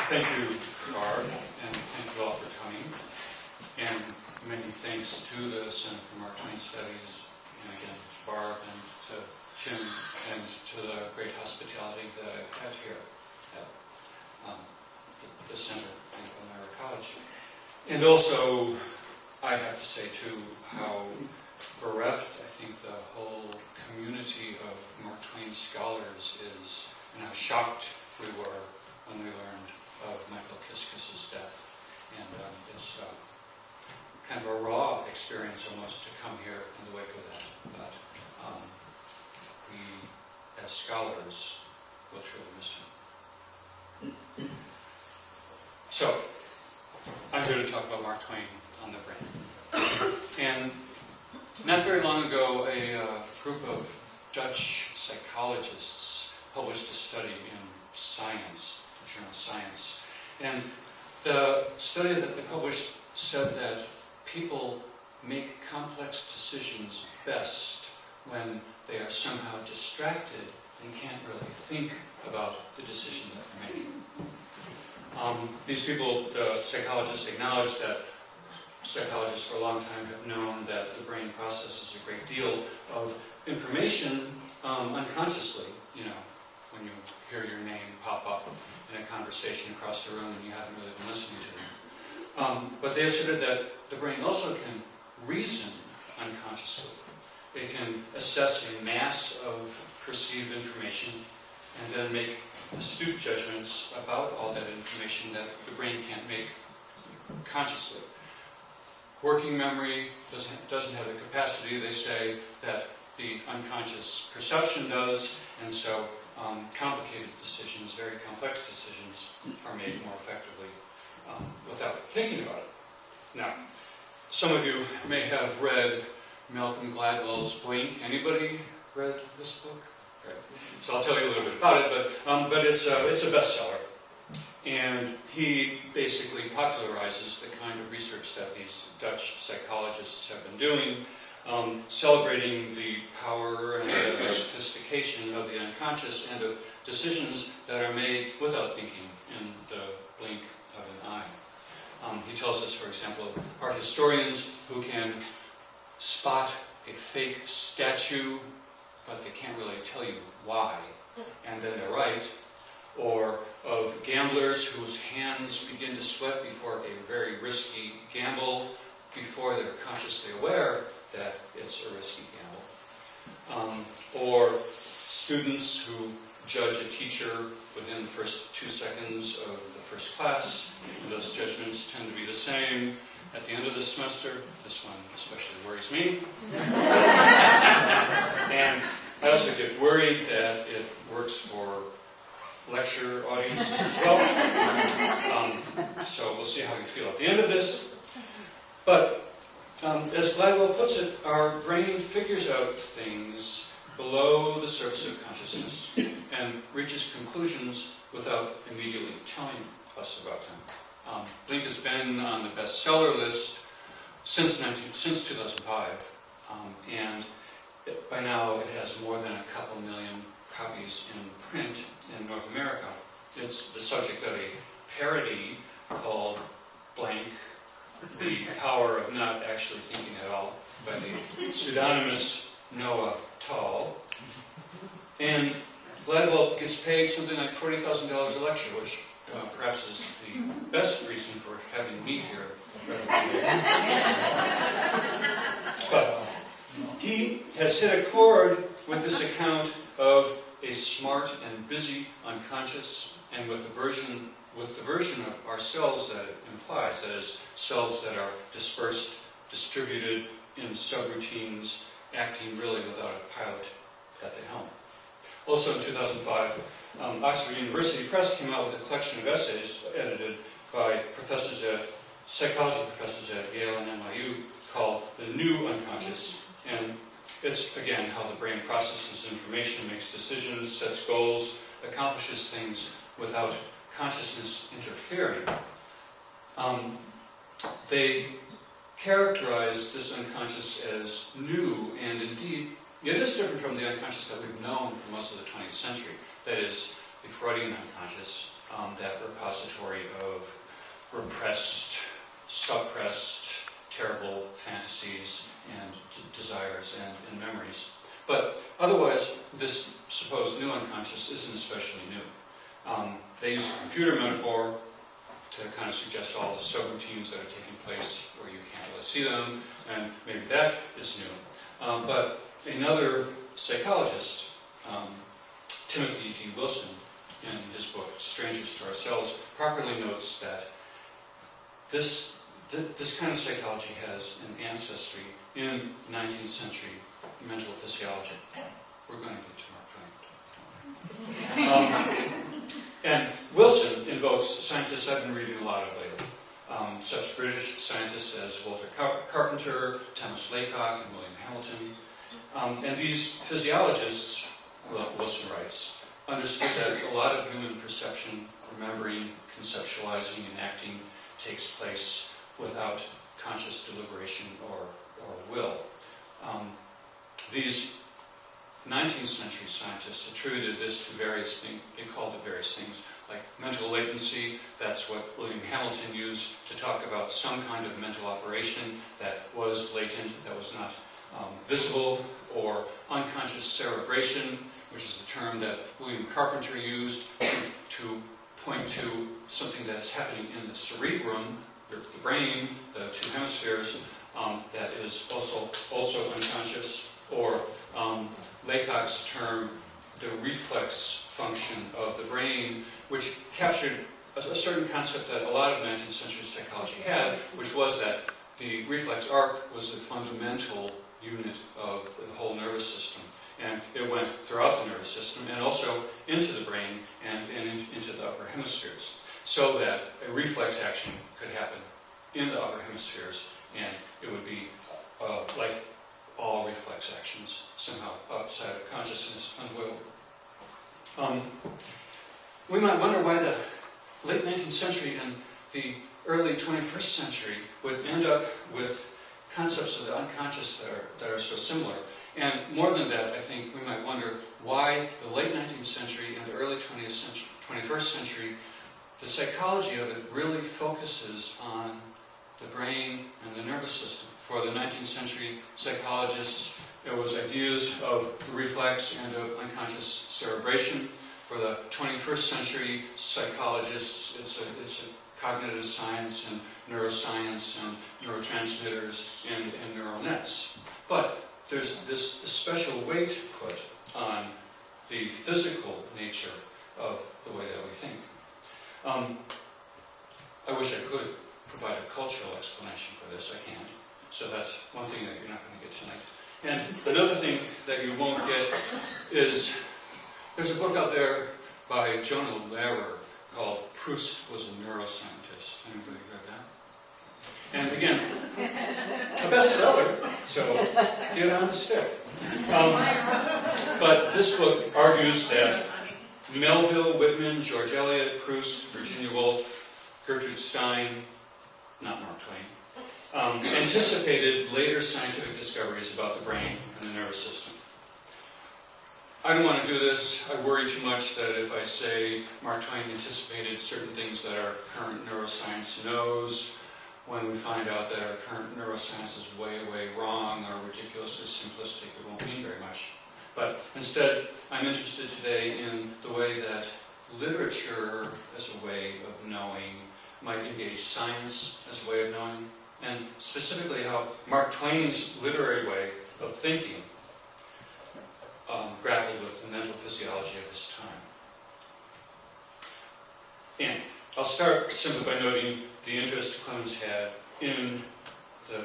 Thank you, Barb, and thank you all for coming. And many thanks to the Center for Mark Twain Studies, and again, to Barb and to Tim, and to the great hospitality that I've had here at the Center and Elmira College. And also, I have to say, too, how bereft I think the whole community of Mark Twain scholars is, and how shocked we were when we learned of Michael Kiskis's death. And it's kind of a raw experience almost to come here in the wake of that. But we, as scholars, will truly miss him. So, I'm here to talk about Mark Twain on the brain. And not very long ago, a group of Dutch psychologists published a study in Science, the journal Science. And the study that they published said that people make complex decisions best when they are somehow distracted and can't really think about the decision that they're making. These people, the psychologists, acknowledge that psychologists for a long time have known that the brain processes a great deal of information unconsciously, you know, when you hear your name pop up in a conversation across the room and you haven't really been listening to them. But they asserted that the brain also can reason unconsciously. It can assess a mass of perceived information and then make astute judgments about all that information that the brain can't make consciously. Working memory doesn't have the capacity, they say, that the unconscious perception does, and so complicated decisions, very complex decisions, are made more effectively without thinking about it. Now, some of you may have read Malcolm Gladwell's Blink. Anybody read this book? Right. So I'll tell you a little bit about it, but it's a bestseller. And he basically popularizes the kind of research that these Dutch psychologists have been doing, celebrating the power and the sophistication of the unconscious and of decisions that are made without thinking in the blink of an eye. He tells us, for example, of art historians who can spot a fake statue, but they can't really tell you why, and then they're right. Or of gamblers whose hands begin to sweat before a very risky gamble, before they're consciously aware that it's a risky gamble. Or students who judge a teacher within the first 2 seconds of the first class. And those judgments tend to be the same at the end of the semester. This one especially worries me. And I also get worried that it works for lecture audiences as well. So we'll see how you feel at the end of this. But as Gladwell puts it, our brain figures out things below the surface of consciousness and reaches conclusions without immediately telling us about them. Blink has been on the bestseller list since 2005, and by now it has more than a couple million copies in print in North America. It's the subject of a parody called Blank, The Power of Not Actually Thinking at All, by the pseudonymous Noah Tall. And Gladwell gets paid something like $40,000 a lecture, which perhaps is the best reason for having me here. But he has hit a chord with this account of a smart and busy unconscious, and with the version of ourselves that it implies, that is, selves that are dispersed, distributed in subroutines, acting really without a pilot at the helm. Also in 2005, Oxford University Press came out with a collection of essays edited by psychology professors at Yale and NYU called The New Unconscious. And it's, again, how the brain processes information, makes decisions, sets goals, accomplishes things without consciousness interfering. They characterize this unconscious as new, and indeed, it is different from the unconscious that we've known for most of the 20th century. That is, the Freudian unconscious, that repository of repressed, suppressed, terrible fantasies and desires and memories. But otherwise, this supposed new unconscious isn't especially new. They use a computer metaphor to kind of suggest all the subroutines that are taking place where you can't really see them, and maybe that is new. But another psychologist, Timothy D. Wilson, in his book Strangers to Ourselves, properly notes that this kind of psychology has an ancestry in 19th century mental physiology. We're going to get to Mark Twain. And Wilson invokes scientists I've been reading a lot of lately, such British scientists as Walter Carpenter, Thomas Laycock, and William Hamilton. And these physiologists, Wilson writes, understood that a lot of human perception, remembering, conceptualizing, and acting takes place without conscious deliberation or will. These 19th century scientists attributed this to various things. They called it various things, like mental latency. That's what William Hamilton used to talk about some kind of mental operation that was latent, that was not visible, or unconscious cerebration, which is the term that William Carpenter used to point to something that is happening in the cerebrum, the brain, the two hemispheres, that is also unconscious. Or Laycock's term, the reflex function of the brain, which captured a certain concept that a lot of 19th century psychology had, which was that the reflex arc was the fundamental unit of the whole nervous system. And it went throughout the nervous system and also into the brain and into the upper hemispheres, so that a reflex action could happen in the upper hemispheres, and it would be like all reflex actions somehow outside of consciousness unwilled. We might wonder why the late 19th century and the early 21st century would end up with concepts of the unconscious that are so similar. And more than that, I think we might wonder why the late 19th century and the early 21st century, the psychology of it really focuses on the brain and the nervous system. For the 19th century psychologists, there was ideas of reflex and of unconscious cerebration. For the 21st century psychologists, it's a cognitive science and neuroscience and neurotransmitters and neural nets. But there's this special weight put on the physical nature of the way that we think. I wish I could provide a cultural explanation for this. I can't. So that's one thing that you're not going to get tonight. And another thing that you won't get is, there's a book out there by Jonah Lehrer called Proust Was a Neuroscientist. Anybody read that? And again, a bestseller, so get on the stick. But this book argues that Melville, Whitman, George Eliot, Proust, Virginia Woolf, Gertrude Stein, not Mark Twain, anticipated later scientific discoveries about the brain and the nervous system. I don't want to do this. I worry too much that if I say Mark Twain anticipated certain things that our current neuroscience knows, when we find out that our current neuroscience is way, way wrong or ridiculously simplistic, it won't mean very much. But instead, I'm interested today in the way that literature as a way of knowing might engage science as a way of knowing, and specifically how Mark Twain's literary way of thinking grappled with the mental physiology of his time. And I'll start simply by noting the interest Clemens had in the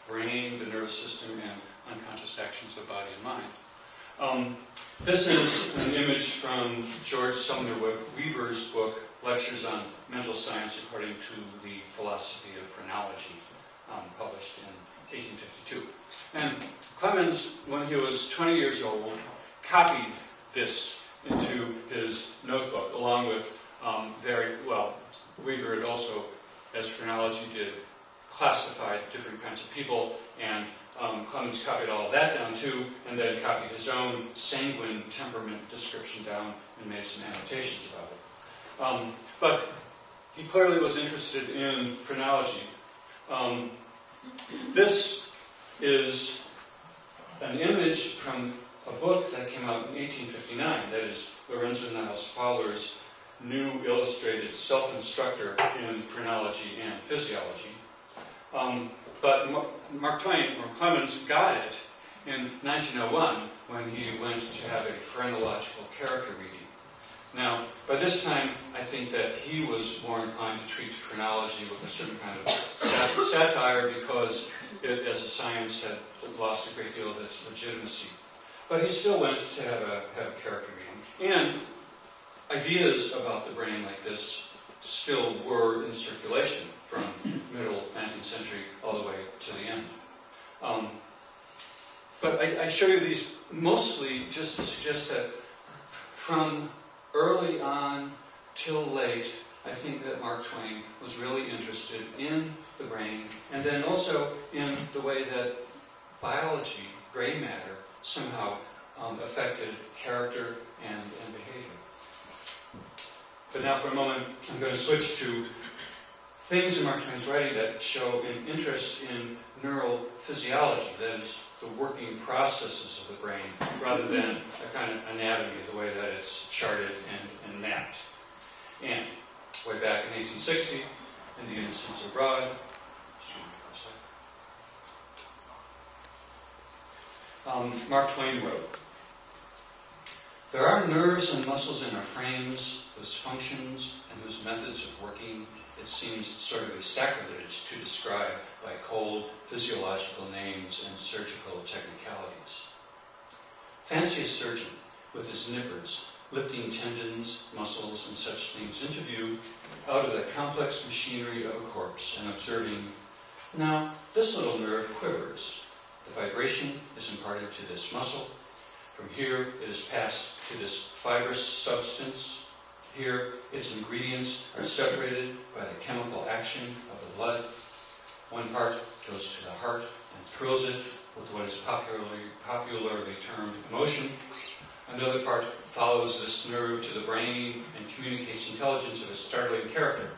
brain, the nervous system, and unconscious actions of body and mind. This is an image from George Sumner Weaver's book, Lectures on Mental Science According to the Philosophy of Phrenology, published in 1852. And Clemens, when he was 20 years old, copied this into his notebook, along with Weaver had also, as phrenology did, classified different kinds of people, and Clemens copied all of that down too, and then copied his own sanguine temperament description down and made some annotations about it. But he clearly was interested in phrenology. This is an image from a book that came out in 1859, that is Lorenzo Niles Fowler's new illustrated self-instructor in phrenology and physiology. But Mark Twain, or Clemens, got it in 1901 when he went to have a phrenological character reading. Now, by this time, I think that he was more inclined to treat phrenology with a certain kind of satire because it, as a science, had lost a great deal of its legitimacy. But he still went to have a character reading. And ideas about the brain like this still were in circulation from middle 19th century all the way to the end. But I show you these mostly just to suggest that from early on till late, I think that Mark Twain was really interested in the brain, and then also in the way that biology, gray matter, somehow affected character and behavior. But now for a moment, I'm going to switch to things in Mark Twain's writing that show an interest in neurophysiology, that is, the working processes of the brain, rather than a kind of anatomy, the way that it's charted and mapped. And way back in 1860, in The Innocents Abroad, Mark Twain wrote, "There are nerves and muscles in our frames whose functions and whose methods of working it seems sort of a sacrilege to describe by cold physiological names and surgical technicalities. Fancy a surgeon with his nippers lifting tendons, muscles, and such things into view out of the complex machinery of a corpse and observing, now this little nerve quivers. The vibration is imparted to this muscle. From here it is passed to this fibrous substance. Here, its ingredients are separated by the chemical action of the blood. One part goes to the heart and thrills it with what is popularly termed emotion. Another part follows this nerve to the brain and communicates intelligence of a startling character.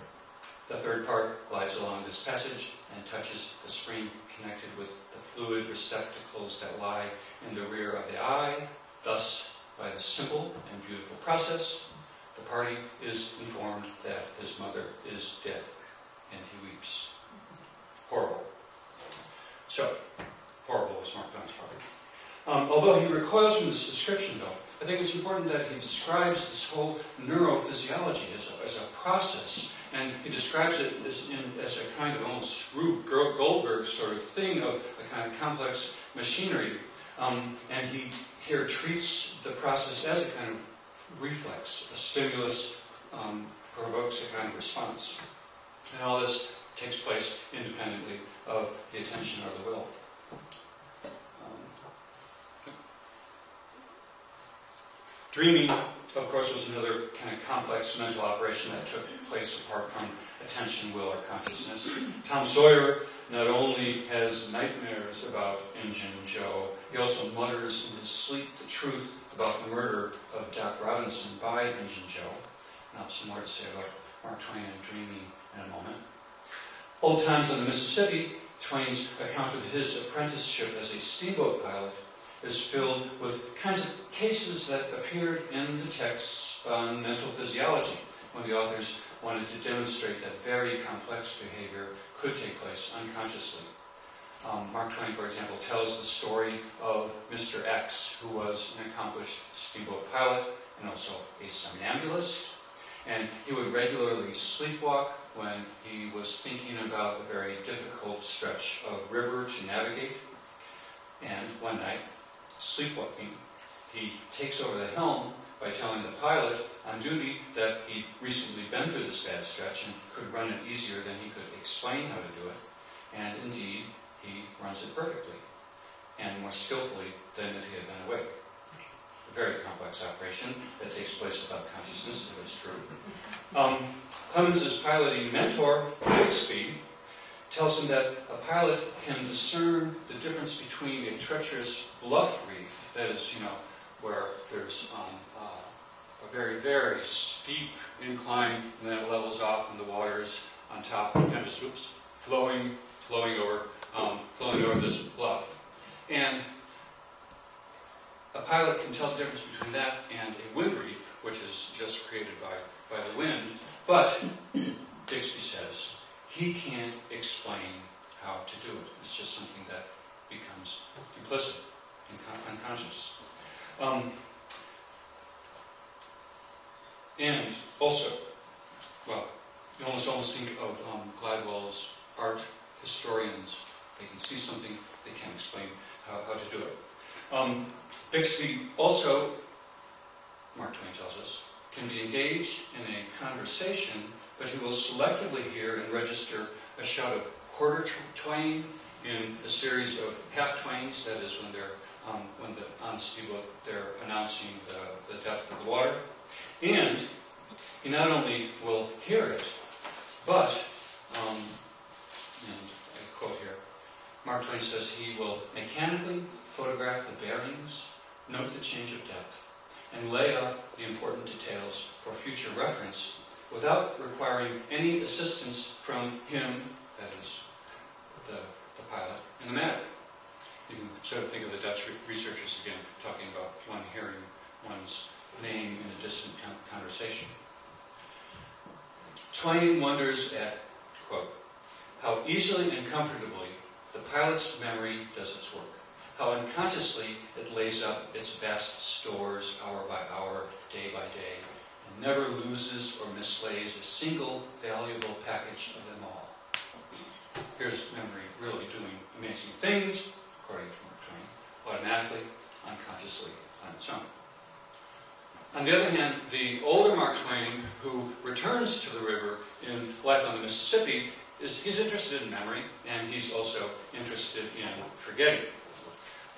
The third part glides along this passage and touches the spring connected with the fluid receptacles that lie in the rear of the eye. Thus, by this simple and beautiful process, the party is informed that his mother is dead, and he weeps." Horrible. So, horrible was Mark Twain's part. Although he recoils from this description, though, I think it's important that he describes this whole neurophysiology as a process, and he describes it as a kind of almost Rube Goldberg sort of thing, of a kind of complex machinery. And he here treats the process as a kind of reflex. A stimulus provokes a kind of response. And all this takes place independently of the attention or the will. Dreaming, of course, was another kind of complex mental operation that took place apart from attention, will, or consciousness. Tom Sawyer not only has nightmares about Injun Joe, he also mutters in his sleep the truth about the murder of Doc Robinson by Injun Joe. Now, some more to say about Mark Twain and dreaming in a moment. Old Times on the Mississippi, Twain's account of his apprenticeship as a steamboat pilot is filled with kinds of cases that appeared in the texts on mental physiology, when the authors wanted to demonstrate that very complex behavior could take place unconsciously. Mark Twain, for example, tells the story of Mr. X, who was an accomplished steamboat pilot and also a somnambulist. And he would regularly sleepwalk when he was thinking about a very difficult stretch of river to navigate. And one night, sleepwalking, he takes over the helm by telling the pilot on duty that he'd recently been through this bad stretch and could run it easier than he could explain how to do it. And indeed, he runs it perfectly, and more skillfully than if he had been awake. A very complex operation that takes place without consciousness, if it's true. Clemens' piloting mentor, Bixby, tells him that a pilot can discern the difference between a treacherous bluff reef, that is, where there's a very, very steep incline, and then it levels off, and the water's on top, kind of just flowing over this bluff. And a pilot can tell the difference between that and a wind reef, which is just created by the wind. But Bixby says he can't explain how to do it. It's just something that becomes implicit, unconscious. And also, well, you almost think of Gladwell's art historians. They can see something, they can't explain how to do it. Bixby also, Mark Twain tells us, can be engaged in a conversation, but he will selectively hear and register a shout of quarter twain in a series of half twains. That is when they're on the steamboat, they're announcing the depth of the water. And he not only will hear it, but, and I quote here, Mark Twain says he will mechanically photograph the bearings, note the change of depth, and lay out the important details for future reference without requiring any assistance from him, that is, the pilot, in the matter. You can sort of think of the Dutch researchers again talking about one hearing one's name in a distant conversation. Twain wonders at, quote, how easily and comfortably the pilot's memory does its work, how unconsciously it lays up its vast stores hour by hour, day by day, and never loses or mislays a single valuable package of them all. Here's memory really doing amazing things, according to Mark Twain, automatically, unconsciously, on its own. On the other hand, the older Mark Twain, who returns to the river in Life on the Mississippi, he's interested in memory, and he's also interested in forgetting.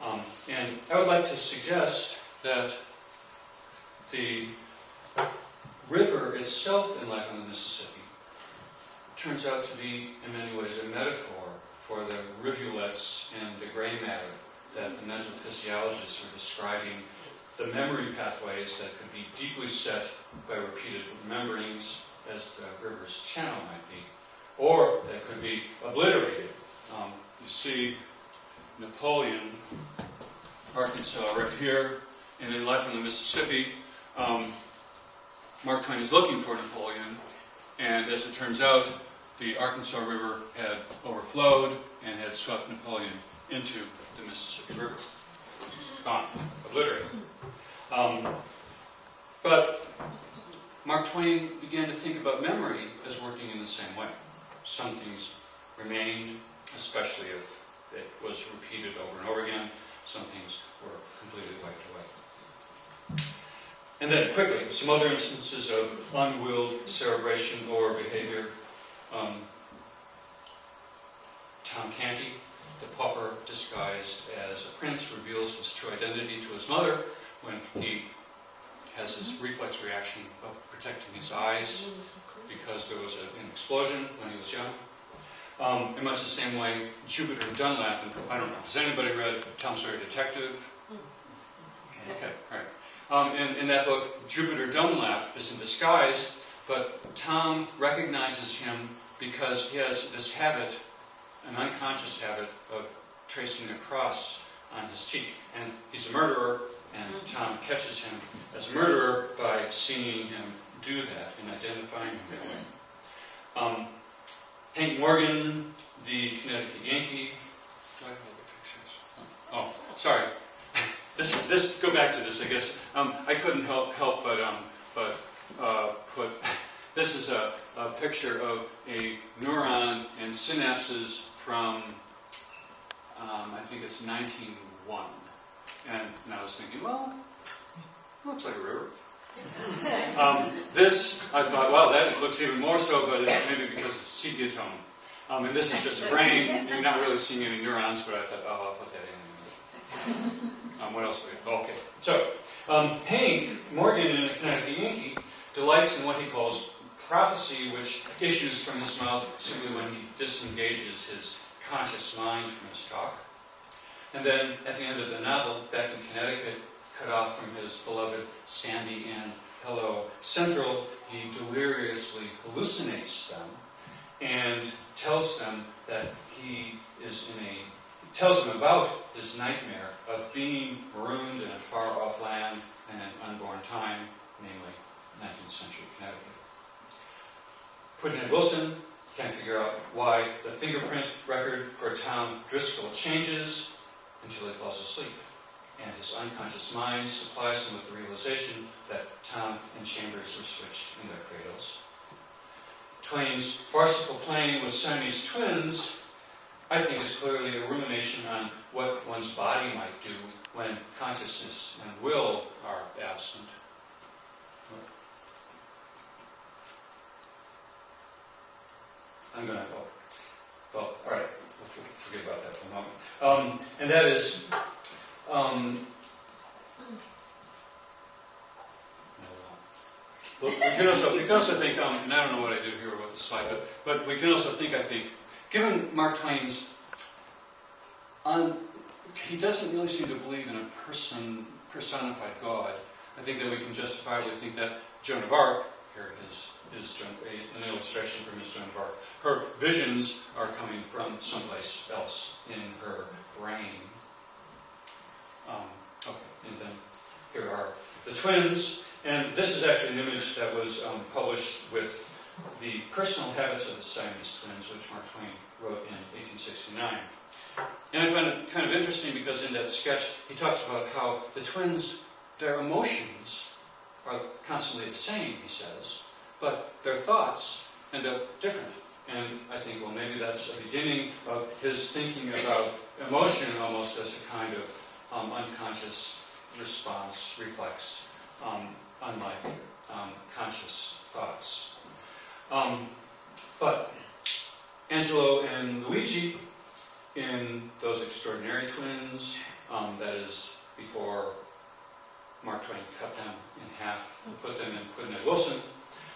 And I would like to suggest that the river itself in Life on the Mississippi turns out to be, in many ways, a metaphor for the rivulets and the gray matter that the mental physiologists are describing, the memory pathways that could be deeply set by repeated rememberings, as the river's channel might be, or that could be obliterated. You see Napoleon, Arkansas, right here, and in Life on the Mississippi, Mark Twain is looking for Napoleon, and as it turns out, the Arkansas River had overflowed and had swept Napoleon into the Mississippi River. Gone, obliterated. But Mark Twain began to think about memory as working in the same way. Some things remained, especially if it was repeated over and over again. Some things were completely wiped away. And then, quickly, some other instances of unwilled cerebration or behavior. Tom Canty, the pauper disguised as a prince, reveals his true identity to his mother when he has this reflex reaction of protecting his eyes because there was an explosion when he was young. In much the same way, Jupiter Dunlap, and I don't know, has anybody read Tom Sawyer Detective? Okay, all right. In that book, Jupiter Dunlap is in disguise, but Tom recognizes him because he has this habit, an unconscious habit, of tracing a cross on his cheek. And he's a murderer, and Tom catches him as a murderer by seeing him do that and identifying him that way. Hank Morgan, the Connecticut Yankee. Do I have other pictures? Oh, sorry. This go back to this, I guess. I couldn't help but put. This is a picture of a neuron and synapses from I think it's 1901. And I was thinking, well, looks like a river. This, I thought, well, that looks even more so, but it's maybe because it's sepia tone. And this is just a brain. You're not really seeing any neurons, but I thought, oh, I'll put that in. What else do we have? Okay. So, Hank Morgan in the Connecticut Yankee delights in what he calls prophecy which issues from his mouth simply when he disengages his conscious mind from his talk. And then, at the end of the novel, back in Connecticut, cut off from his beloved Sandy and Hello Central, he deliriously hallucinates them and tells them that tells them about his nightmare of being marooned in a far-off land in an unborn time, namely 19th century Connecticut. Pudd'nhead Wilson can't figure out why the fingerprint record for Tom Driscoll changes until he falls asleep, and his unconscious mind supplies him with the realization that Tom and Chambers were switched in their cradles. Twain's farcical playing with Siamese twins, I think, is clearly a rumination on what one's body might do when consciousness and will are absent. I'm going to go. Well, all right. We'll forget about that for a moment. And that is, we can also think, and I don't know what I do here with the slide, but we can also think, I think, given Mark Twain's, he doesn't really seem to believe in a personified God. I think that we can justifiably think that Joan of Arc, here is an illustration from his Joan of Arc, her visions are coming from someplace else in her brain. Okay, and then here are the twins, and this is actually an image that was published with the personal habits of the Siamese twins, which Mark Twain wrote in 1869. And I find it kind of interesting because in that sketch he talks about how the twins, their emotions are constantly the same, he says, but their thoughts end up different. And I think, well, maybe that's a beginning of his thinking about emotion almost as a kind of unconscious response, reflex, unlike conscious thoughts. But Angelo and Luigi, in Those Extraordinary Twins, that is before Mark Twain cut them in half and put them in Pudd'nhead Wilson,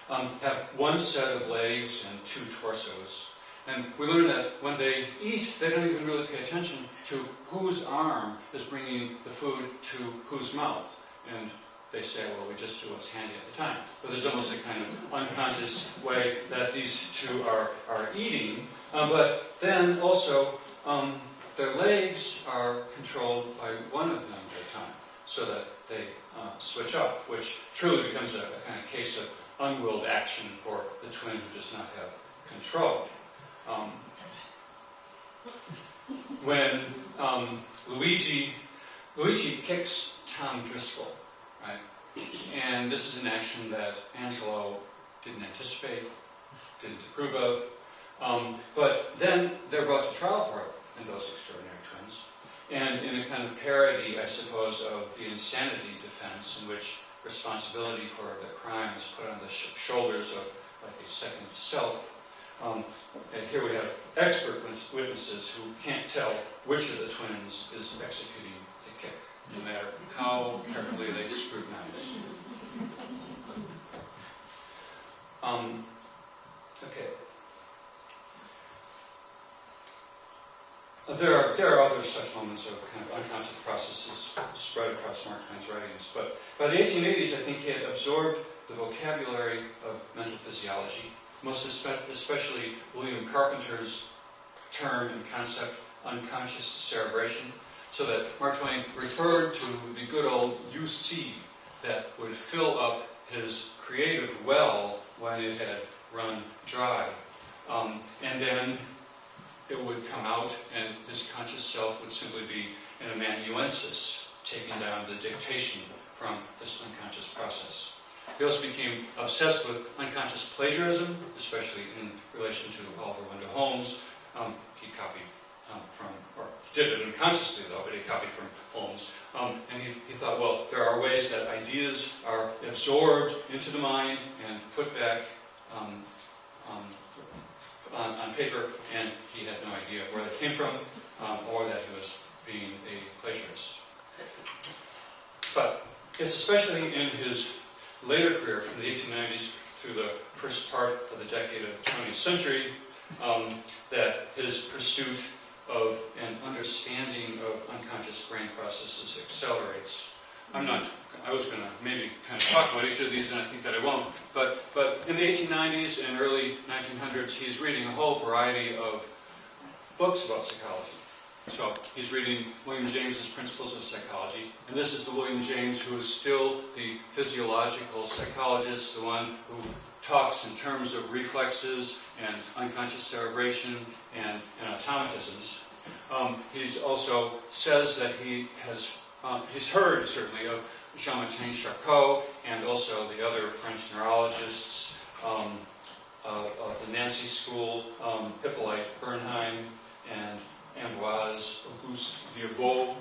have one set of legs and two torsos. And we learn that when they eat, they don't even really pay attention to whose arm is bringing the food to whose mouth. And they say, well, we just do what's handy at the time. But there's almost a kind of unconscious way that these two are eating. But then also, their legs are controlled by one of them at a time, so that they switch off, which truly becomes a kind of case of unwilled action for the twin who does not have control. When Luigi kicks Tom Driscoll, right? And this is an action that Angelo didn't anticipate, didn't approve of, but then they're brought to trial for it in Those Extraordinary Twins. And in a kind of parody, I suppose, of the insanity defense, in which responsibility for the crime is put on the shoulders of like a second self. And here we have expert witnesses who can't tell which of the twins is executing the kick, no matter how carefully they scrutinize. Okay. There are other such moments of kind of unconscious processes spread across Mark Twain's writings, but by the 1880s, I think he had absorbed the vocabulary of mental physiology, most especially William Carpenter's term and concept, unconscious cerebration, so that Mark Twain referred to the good old UC that would fill up his creative well when it had run dry. And then it would come out, and his conscious self would simply be an amanuensis, taking down the dictation from this unconscious process. He also became obsessed with unconscious plagiarism, especially in relation to Oliver Wendell Holmes. He copied from, or did it unconsciously though, but he copied from Holmes. And he thought, well, there are ways that ideas are absorbed into the mind and put back on paper, and he had no idea where they came from, or that he was being a plagiarist. But it's especially in his later career, from the 1890s through the first part of the decade of the 20th century, that his pursuit of an understanding of unconscious brain processes accelerates. I was going to maybe kind of talk about each of these, and I think that I won't, but in the 1890s and early 1900s, he's reading a whole variety of books about psychology. So he's reading William James's Principles of Psychology, and this is the William James who is still the physiological psychologist, the one who talks in terms of reflexes and unconscious cerebration and automatisms. He also says that he's heard certainly of Jean-Martin Charcot and also the other French neurologists of the Nancy School, Hippolyte Bernheim and Ambroise Auguste Vierbeau,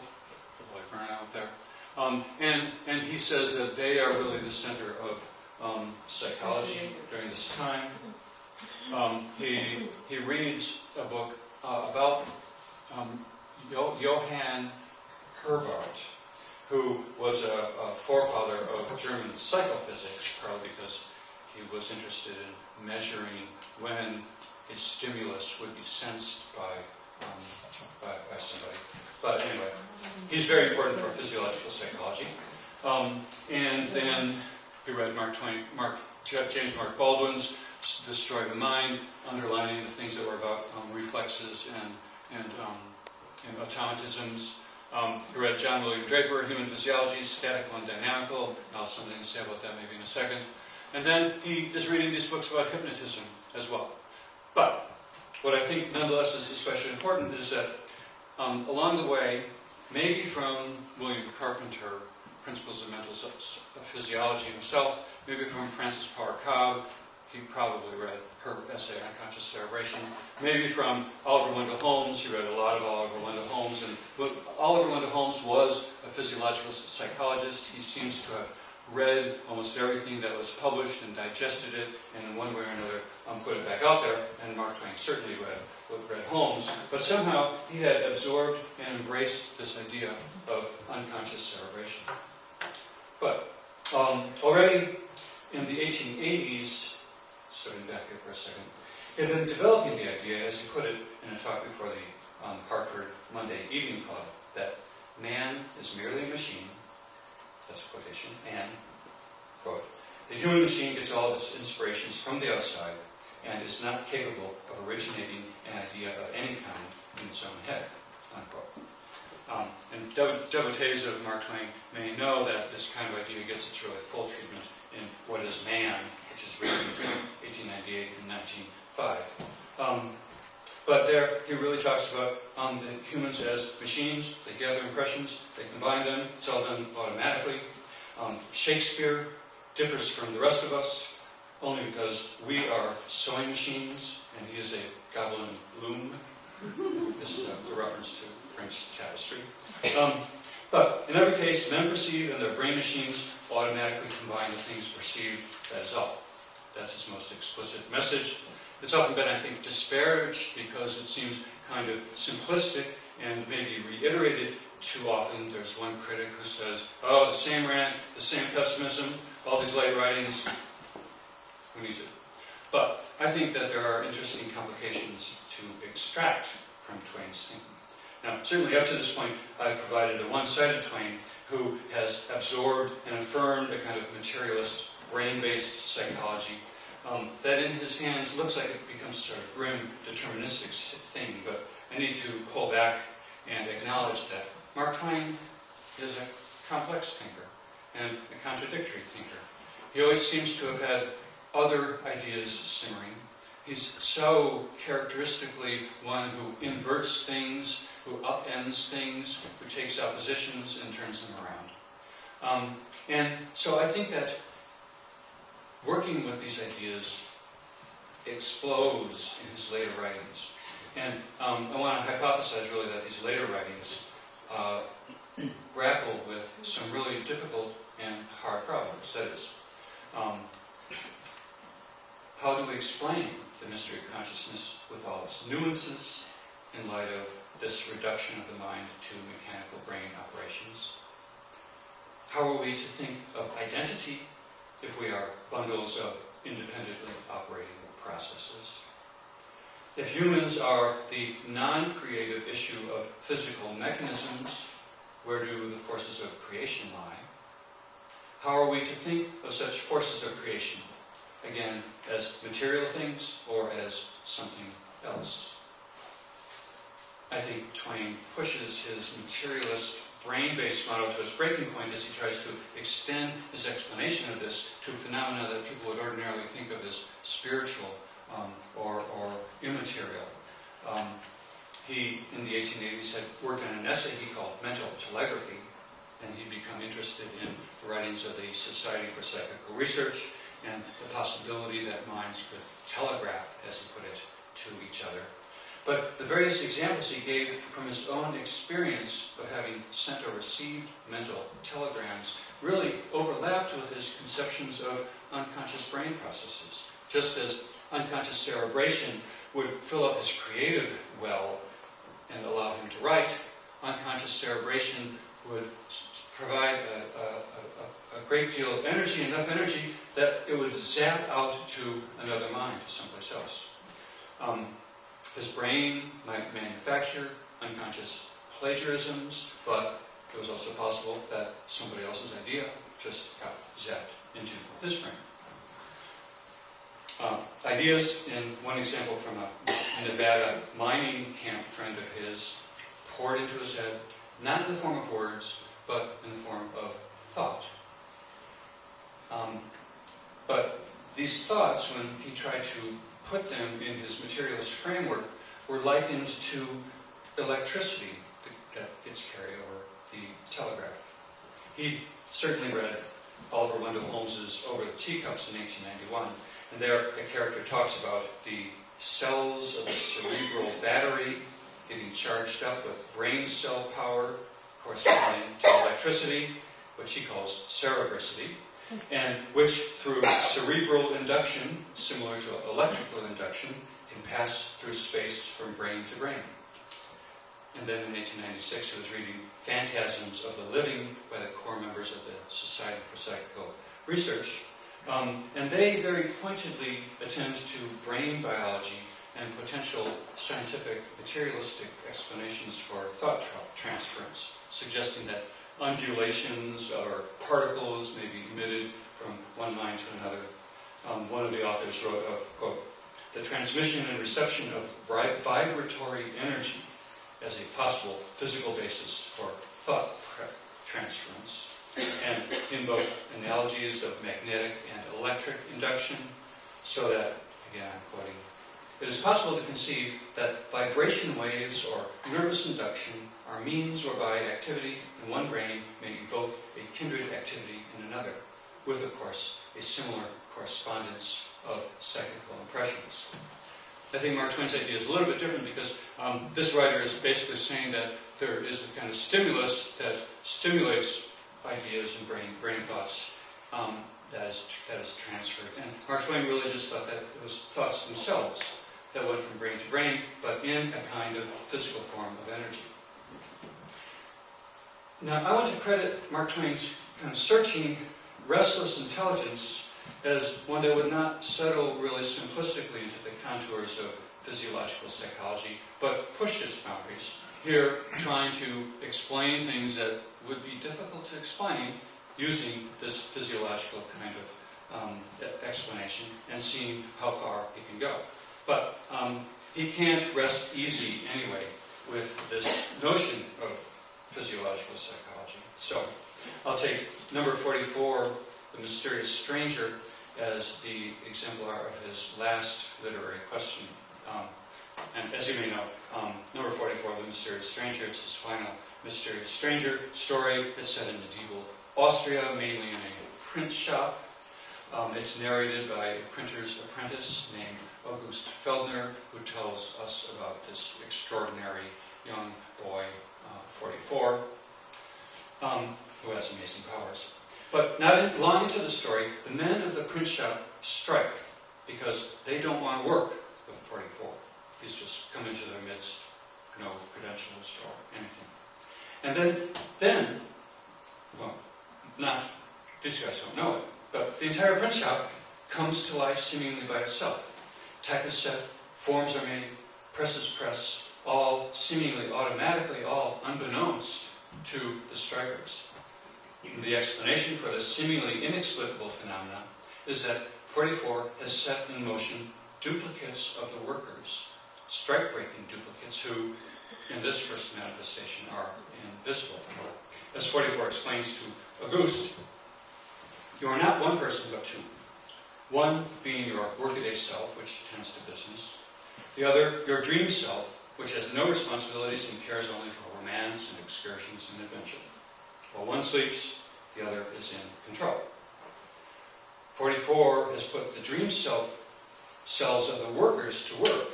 Hippolyte Bernheim out there. And he says that they are really the center of psychology during this time. He reads a book about Johann Herbart, who was a forefather of German psychophysics, probably because he was interested in measuring when a stimulus would be sensed by somebody. But anyway, he's very important for physiological psychology. And then he read James Mark Baldwin's Destroy the Mind, underlining the things that were about reflexes and automatisms. He read John William Draper, Human Physiology, Statical and Dynamical. I'll have something to say about that maybe in a second. And then he is reading these books about hypnotism as well. But what I think nonetheless is especially important is that along the way, maybe from William Carpenter, Principles of Mental Physiology himself, maybe from Frances Power Cobb, he probably read her essay, Unconscious Cerebration. Maybe from Oliver Wendell Holmes, he read a lot of Oliver Wendell Holmes. And Oliver Wendell Holmes was a physiological psychologist. He seems to have read almost everything that was published and digested it, and in one way or another put it back out there. And Mark Twain certainly read Holmes. But somehow he had absorbed and embraced this idea of unconscious cerebration. But already in the 1880s, starting back here for a second, he had been developing the idea, as he put it in a talk before the Hartford Monday Evening Club, that man is merely a machine, that's a quotation, and, quote, the human machine gets all of its inspirations from the outside and is not capable of originating an idea of any kind in its own head, unquote. And devotees of Mark Twain may know that this kind of idea gets its really full treatment in What is Man, which is written between 1898 and 1905. But there he really talks about the humans as machines. They gather impressions, they combine them, it's all done automatically. Shakespeare differs from the rest of us only because we are sewing machines and he is a goblin loom. This is a reference to French tapestry. But in every case, men perceive and their brain machines automatically combine the things perceived, that is all. That's his most explicit message. It's often been, I think, disparaged because it seems kind of simplistic and maybe reiterated too often. There's one critic who says, oh, the same rant, the same pessimism, all these late writings, who needs it? But I think that there are interesting complications to extract from Twain's thinking. Now, certainly up to this point, I've provided a one-sided Twain who has absorbed and affirmed a kind of materialist, brain-based psychology that in his hands looks like it becomes a sort of grim, deterministic thing, but I need to pull back and acknowledge that Mark Twain is a complex thinker and a contradictory thinker. He always seems to have had other ideas simmering. He's so characteristically one who inverts things, who upends things, who takes oppositions and turns them around. And so I think that working with these ideas explodes in his later writings. And I want to hypothesize really that these later writings grapple with some really difficult and hard problems. That is, how do we explain the mystery of consciousness with all its nuances in light of this reduction of the mind to mechanical brain operations? How are we to think of identity if we are bundles of independently operating processes. If humans are the non-creative issue of physical mechanisms, where do the forces of creation lie? How are we to think of such forces of creation? Again, as material things or as something else? I think Twain pushes his materialist, brain-based model to its breaking point as he tries to extend his explanation of this to phenomena that people would ordinarily think of as spiritual or immaterial. He, in the 1880s, had worked on an essay he called Mental Telegraphy, and he'd become interested in the writings of the Society for Psychical Research and the possibility that minds could telegraph, as he put it, to each other. But the various examples he gave from his own experience of having sent or received mental telegrams really overlapped with his conceptions of unconscious brain processes. Just as unconscious cerebration would fill up his creative well and allow him to write, unconscious cerebration would provide a great deal of energy, enough energy, that it would zap out to another mind, someplace else. His brain might manufacture unconscious plagiarisms, but it was also possible that somebody else's idea just got zapped into his brain. Ideas, in one example from a Nevada mining camp friend of his, poured into his head, not in the form of words, but in the form of thought. But these thoughts, when he tried to put them in his materialist framework, were likened to electricity that gets carried over the telegraph. He certainly read Oliver Wendell Holmes's Over the Teacups in 1891, and there a character talks about the cells of the cerebral battery getting charged up with brain cell power corresponding to electricity, which he calls cerebricity, and which through cerebral induction, similar to electrical induction, can pass through space from brain to brain. And then in 1896 he was reading Phantasms of the Living by the core members of the Society for Psychical Research, and they very pointedly attend to brain biology and potential scientific materialistic explanations for thought transference, suggesting that undulations or particles may be emitted from one mind to another. One of the authors wrote of, quote, the transmission and reception of vibratory energy as a possible physical basis for thought transference, and invoke analogies of magnetic and electric induction, so that, again I'm quoting, it is possible to conceive that vibration waves or nervous induction are means whereby activity in one brain may evoke a kindred activity in another, with, of course, a similar correspondence of psychical impressions. I think Mark Twain's idea is a little bit different because this writer is basically saying that there is a kind of stimulus that stimulates ideas and brain thoughts that is transferred. And Mark Twain really just thought that it was thoughts themselves that went from brain to brain, but in a kind of physical form of energy. Now, I want to credit Mark Twain's kind of searching, restless intelligence as one that would not settle really simplistically into the contours of physiological psychology, but pushed its boundaries. Here, trying to explain things that would be difficult to explain using this physiological kind of explanation and seeing how far he can go. But he can't rest easy anyway with this notion of physiological psychology. So I'll take number 44, The Mysterious Stranger, as the exemplar of his last literary question. And as you may know, number 44, The Mysterious Stranger, it's his final Mysterious Stranger story. It's set in medieval Austria, mainly in a print shop. It's narrated by a printer's apprentice named August Feldner, who tells us about this extraordinary young boy, 44, who has amazing powers. But not long into the story, the men of the print shop strike because they don't want to work with 44. He's just come into their midst, no credentials or anything. And then, well, not, these guys don't know it, but the entire print shop comes to life seemingly by itself. Type is set, forms are made, presses press, all seemingly automatically, all unbeknownst to the strikers. The explanation for this seemingly inexplicable phenomena is that 44 has set in motion duplicates of the workers, strike-breaking duplicates who, in this first manifestation, are invisible. As 44 explains to Auguste, you are not one person but two. One being your workaday self, which tends to business. The other, your dream self, which has no responsibilities and cares only for romance and excursions and adventure. While one sleeps, the other is in control. 44 has put the dream self cells of the workers to work.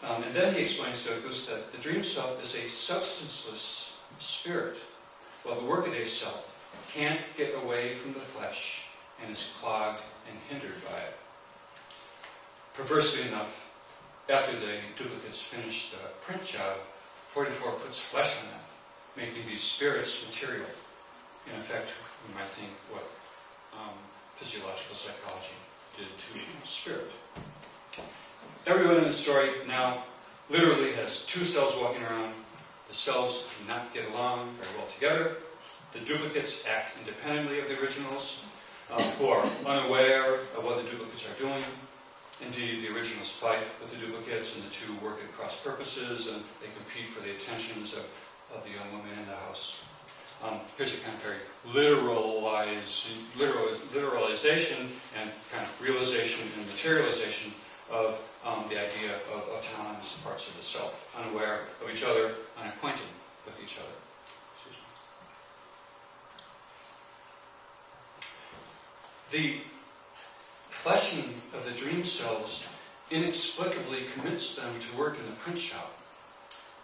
And then he explains to Auguste that the dream self is a substanceless spirit, while the workaday self can't get away from the flesh and is clogged and hindered by it. Perversely enough, after the duplicates finish the print job, 44 puts flesh on them, making these spirits material. In effect, we might think what physiological psychology did to spirit. Everyone in the story now literally has two cells walking around. The cells do not get along very well together. The duplicates act independently of the originals, who are unaware of what the duplicates are doing. Indeed, the originals fight with the duplicates, and the two work at cross purposes, and they compete for the attentions of the young women in the house. Here's a kind of very literalization and kind of realization and materialization of the idea of autonomous parts of the self, unaware of each other, unacquainted with each other. The fleshing of the dream cells inexplicably commits them to work in the print shop,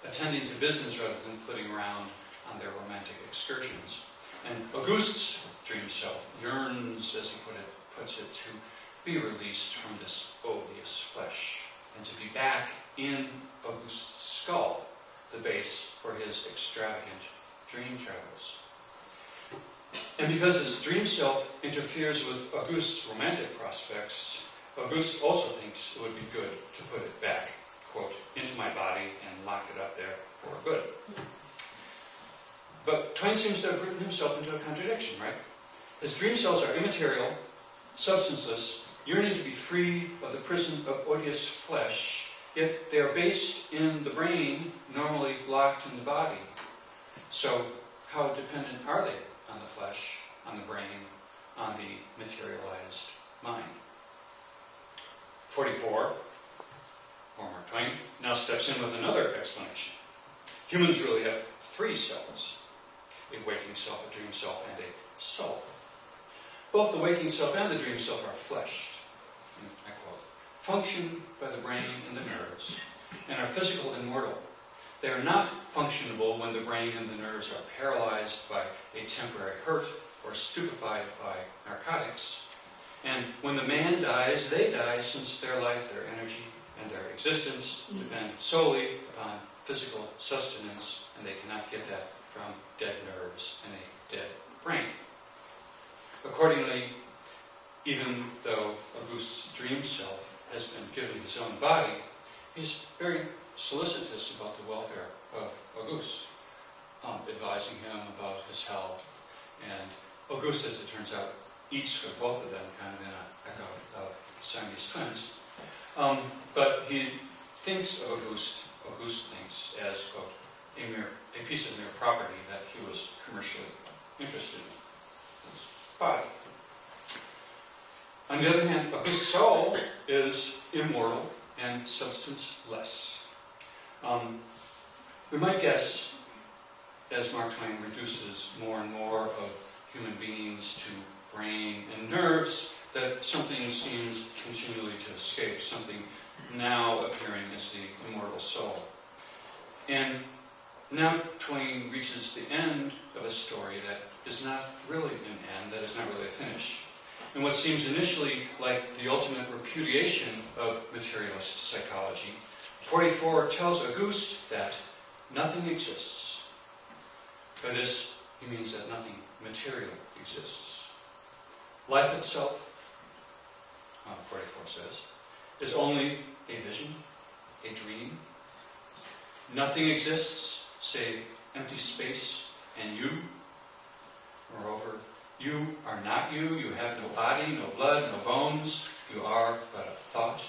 attending to business rather than flitting around on their romantic excursions. And Auguste's dream self yearns, as he puts it, to be released from this odious flesh and to be back in Auguste's skull, the base for his extravagant dream travels. And because this dream self interferes with Auguste's romantic prospects, Auguste also thinks it would be good to put it back, quote, into my body and lock it up there for good. But Twain seems to have written himself into a contradiction, right? His dream cells are immaterial, substanceless, yearning to be free of the prison of odious flesh, yet they are based in the brain, normally locked in the body. So how dependent are they on the flesh, on the brain, on the materialized mind? 44, or Mark Twain, now steps in with another explanation. Humans really have three selves: a waking self, a dream self, and a soul. Both the waking self and the dream self are fleshed, and I quote, function by the brain and the nerves, and are physical and mortal. They are not functionable when the brain and the nerves are paralyzed by a temporary hurt or stupefied by narcotics. And when the man dies, they die, since their life, their energy, and their existence depend solely upon physical sustenance, and they cannot get that from dead nerves and a dead brain. Accordingly, even though Auguste's dream self has been given his own body, he's very solicitous about the welfare of Auguste, advising him about his health. And Auguste, as it turns out, eats for both of them, kind of in an echo of Siamese twins. But he thinks of Auguste thinks as, quote, a piece of mere property that he was commercially interested in. His body. On the other hand, Auguste's soul is immortal and substanceless. We might guess, as Mark Twain reduces more and more of human beings to brain and nerves, that something seems continually to escape, something now appearing as the immortal soul. And now Twain reaches the end of a story that is not really an end, that is not really a finish. And what seems initially like the ultimate repudiation of materialist psychology, 44 tells Auguste that nothing exists. By this, he means that nothing material exists. Life itself, 44 says, is only a vision, a dream. Nothing exists save empty space and you. Moreover, you are not you. You have no body, no blood, no bones. You are but a thought.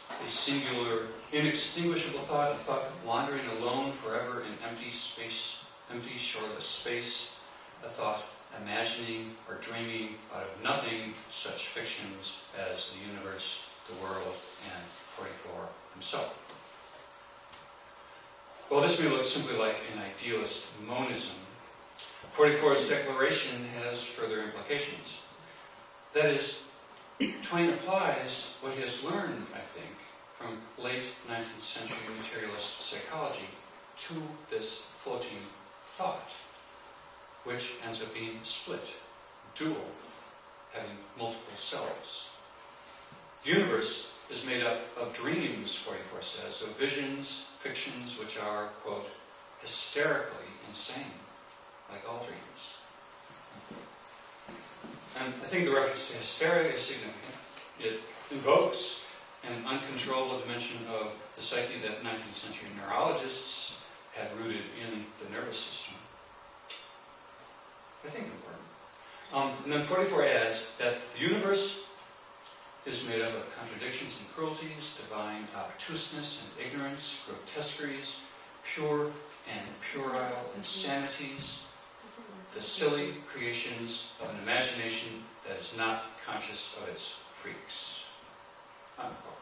A singular, inextinguishable thought, a thought wandering alone forever in empty space, empty, shoreless space, a thought imagining or dreaming out of nothing such fictions as the universe, the world, and 44 himself. Well, this may look simply like an idealist monism. 44's declaration has further implications. That is, Twain applies what he has learned, I think, from late 19th century materialist psychology to this floating thought, which ends up being split, dual, having multiple selves. The universe is made up of dreams, 44 says, of visions, fictions, which are, quote, hysterically insane, like all dreams. And I think the reference to hysteria is significant. It invokes an uncontrollable dimension of the psyche that 19th century neurologists had rooted in the nervous system. I think important. And then 44 adds that the universe is made up of contradictions and cruelties, divine obtuseness and ignorance, grotesqueries, pure and puerile insanities, the silly creations of an imagination that is not conscious of its freaks. Unquote.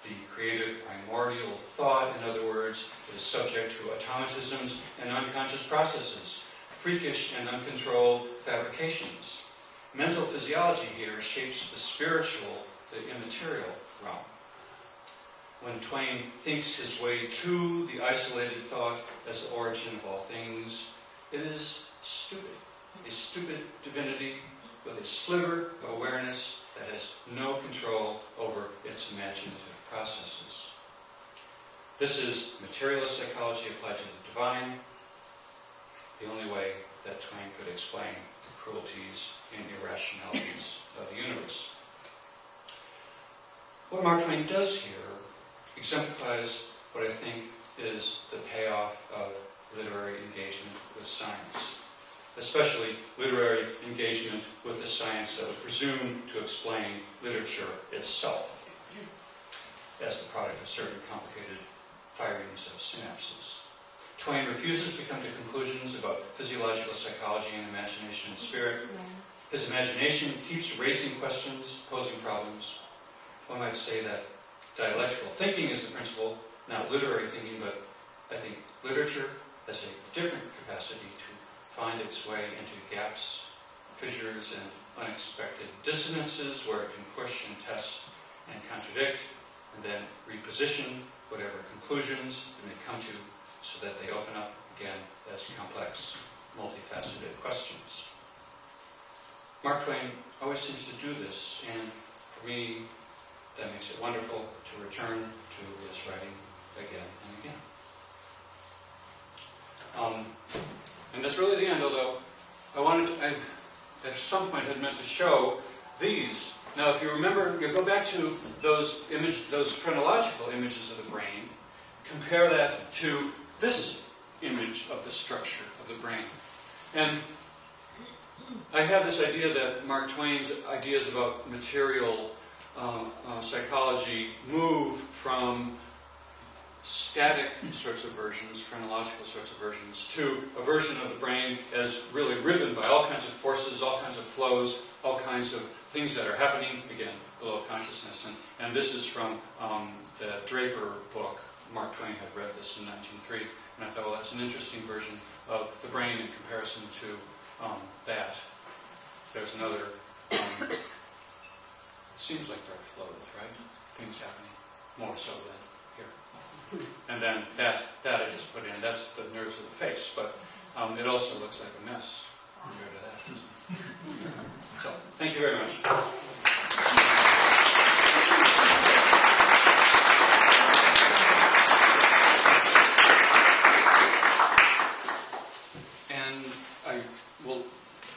The creative primordial thought, in other words, is subject to automatisms and unconscious processes, freakish and uncontrolled fabrications. Mental physiology here shapes the spiritual, the immaterial realm. When Twain thinks his way to the isolated thought as the origin of all things, it is stupid. A stupid divinity with a sliver of awareness that has no control over its imaginative processes. This is materialist psychology applied to the divine, the only way that Twain could explain the cruelties and irrationalities of the universe. What Mark Twain does here exemplifies what I think is the payoff of literary engagement with science, especially literary engagement with the science that would presume to explain literature itself as the product of certain complicated firings of synapses. Twain refuses to come to conclusions about physiological psychology and imagination and spirit. His imagination keeps raising questions, posing problems. One might say that dialectical thinking is the principle, not literary thinking, but I think literature has a different capacity to find its way into gaps, fissures, and unexpected dissonances where it can push and test and contradict, and then reposition whatever conclusions it may come to so that they open up again as complex, multifaceted questions. Mark Twain always seems to do this, and for me, that makes it wonderful to return to his writing again and again. And that's really the end, although I at some point had meant to show these. Now, if you remember, you go back to those chronological images of the brain, compare that to this image of the structure of the brain. And I have this idea that Mark Twain's ideas about material psychology move from static sorts of versions, phrenological sorts of versions, to a version of the brain as really riven by all kinds of forces, all kinds of flows, all kinds of things that are happening, again, below consciousness. And this is from the Draper book. Mark Twain had read this in 1903, and I thought, well, that's an interesting version of the brain in comparison to that. There's another, it seems like there are flows, right? Things happening more so than here. And then that I just put in, that's the nerves of the face, but it also looks like a mess compared to that. So, thank you very much. And I will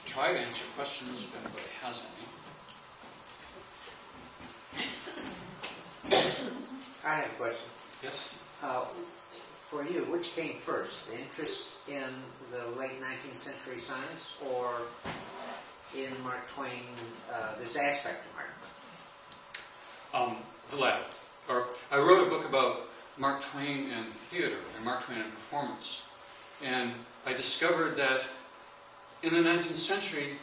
try to answer questions if anybody has any. I have a question. Yes? For you, which came first, the interest in the late 19th century science or in Mark Twain, this aspect of Mark Twain? The latter. Or I wrote a book about Mark Twain and theater, and Mark Twain and performance. And I discovered that in the 19th century,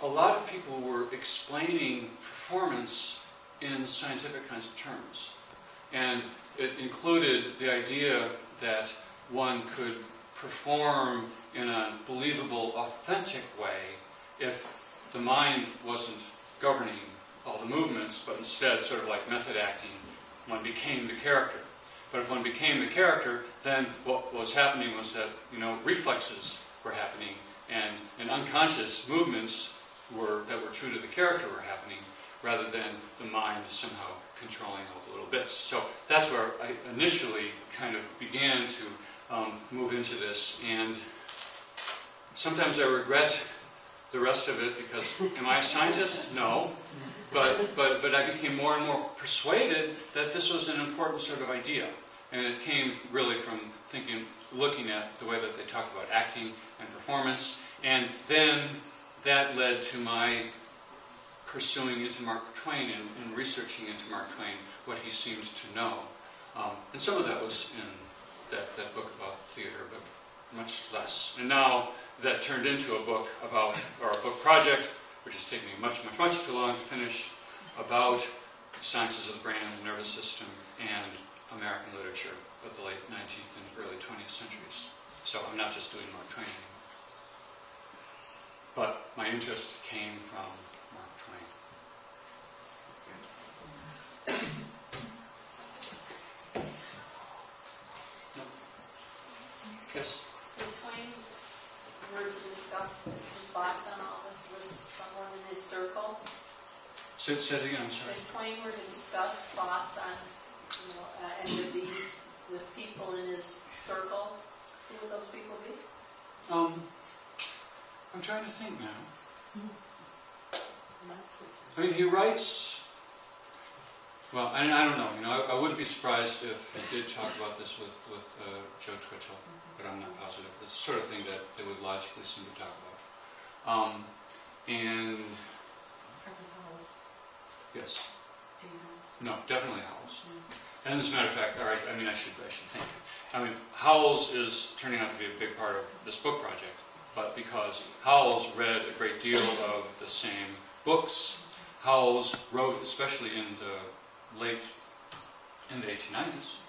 a lot of people were explaining performance in scientific kinds of terms. And it included the idea that one could perform in a believable, authentic way if the mind wasn't governing all the movements, but instead, sort of like method acting, one became the character. But if one became the character, then what was happening was that, reflexes were happening, and unconscious movements that were true to the character were happening, rather than the mind somehow controlling all the little bits. So that's where I initially kind of began to move into this, and sometimes I regret the rest of it because, am I a scientist? No. But I became more and more persuaded that this was an important sort of idea. And it came really from looking at the way that they talk about acting and performance. And then that led to my pursuing into Mark Twain and researching into Mark Twain, what he seemed to know. And some of that was in that book about theater, but much less. And now that turned into a book or a book project, which is taking me much, much, much too long to finish, about sciences of the brain and the nervous system and American literature of the late 19th and early 20th centuries. So I'm not just doing Mark Twain anymore. But my interest came from Mark Twain. No. Yes? When Twain were to discuss his thoughts on all this with someone in his circle. Say it again, I'm sorry. When Twain were to discuss thoughts on any of these with people in his circle, who would those people be? I'm trying to think now. I mean, he writes. Well, I don't know. I wouldn't be surprised if he did talk about this with Joe Twitchell, but I'm not positive. It's the sort of thing that they would logically seem to talk about. And yes, no, definitely Howells. And as a matter of fact, all right, I should think. Howells is turning out to be a big part of this book project, but because Howells read a great deal of the same books, Howells wrote, especially in the 1890s,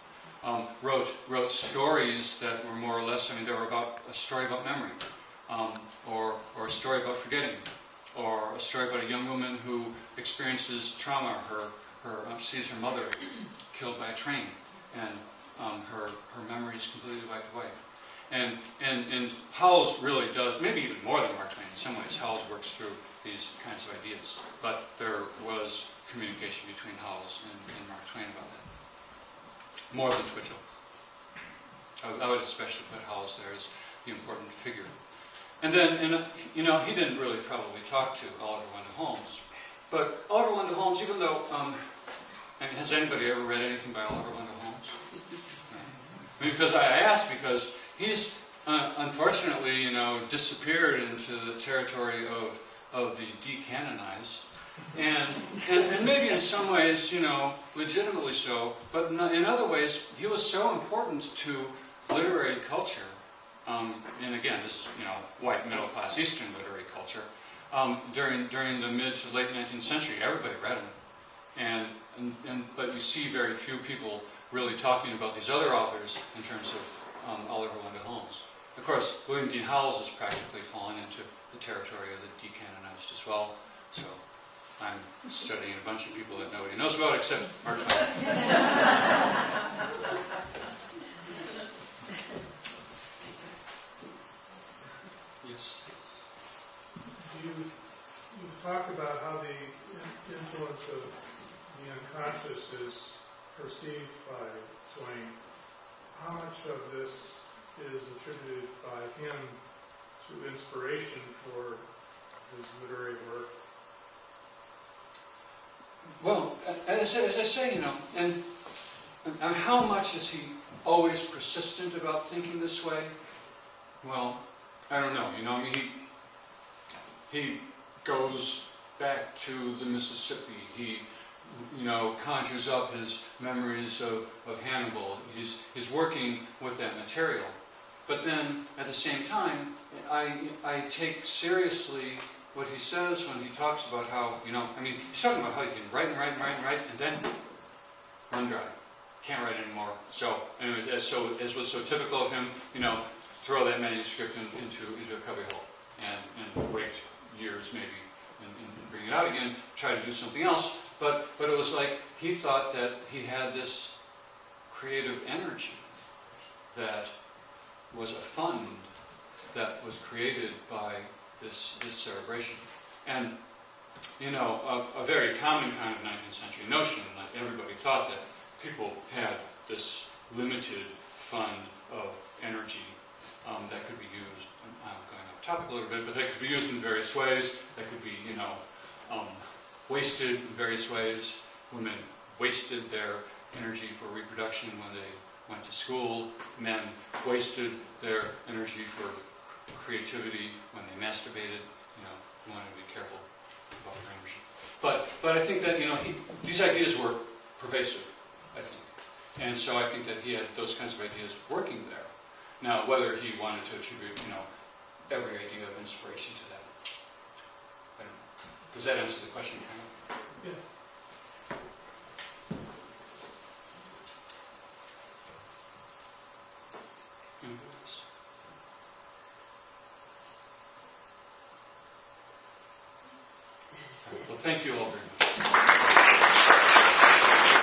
wrote stories that were more or less, they were about a story about memory, or a story about forgetting, or a story about a young woman who experiences trauma. Sees her mother killed by a train, and her memory is completely wiped away. And Howells really does, maybe even more than Mark Twain in some ways, Howells works through these kinds of ideas. But there was communication between Howells and Mark Twain about that. More than Twitchell. I would especially put Howells there as the important figure. And then, he didn't really probably talk to Oliver Wendell Holmes. But Oliver Wendell Holmes, even though, has anybody ever read anything by Oliver Wendell Holmes? No. Because I asked because he's unfortunately, disappeared into the territory of the decanonized, and maybe in some ways, legitimately so, but in other ways, he was so important to literary culture. And again, this is white middle class Eastern literary culture. During the mid to late 19th century, everybody read him, but you see very few people really talking about these other authors in terms of Oliver Wendell Holmes. Of course, William Dean Howells has practically fallen into the territory of the decanonized as well. So I'm studying a bunch of people that nobody knows about except Mark Twain. Yes. You've talked about how the influence of the unconscious is perceived by Twain. How much of this is attributed by him to inspiration for his literary work? Well, as I say, and And how much is he always persistent about thinking this way? Well, I don't know. You know, I mean, he goes back to the Mississippi. He, you know, conjures up his memories of Hannibal. He's working with that material. But then, at the same time, I take seriously what he says when he talks about how, you know, I mean, he's talking about how you can write and write and write and write, and then run dry. Can't write anymore. So, anyway, as was so typical of him, you know, throw that manuscript into a cubbyhole and wait years maybe and bring it out again, try to do something else. But it was like he thought that he had this creative energy that was a fund that was created by this cerebration. And, you know, a very common kind of 19th century notion, like everybody thought that people had this limited fund of energy that could be used, I'm going off topic a little bit, but that could be used in various ways, that could be, you know, wasted in various ways. Women wasted their energy for reproduction when they went to school. Men wasted their energy for creativity when they masturbated. You know, you want to be careful about your energy. But I think that, you know, these ideas were pervasive, I think. And so I think that he had those kinds of ideas working there. Now, whether he wanted to attribute, you know, every idea of inspiration to that, I don't know. Does that answer the question, kind of? Yes. Anybody else? All right. Well, thank you all very much.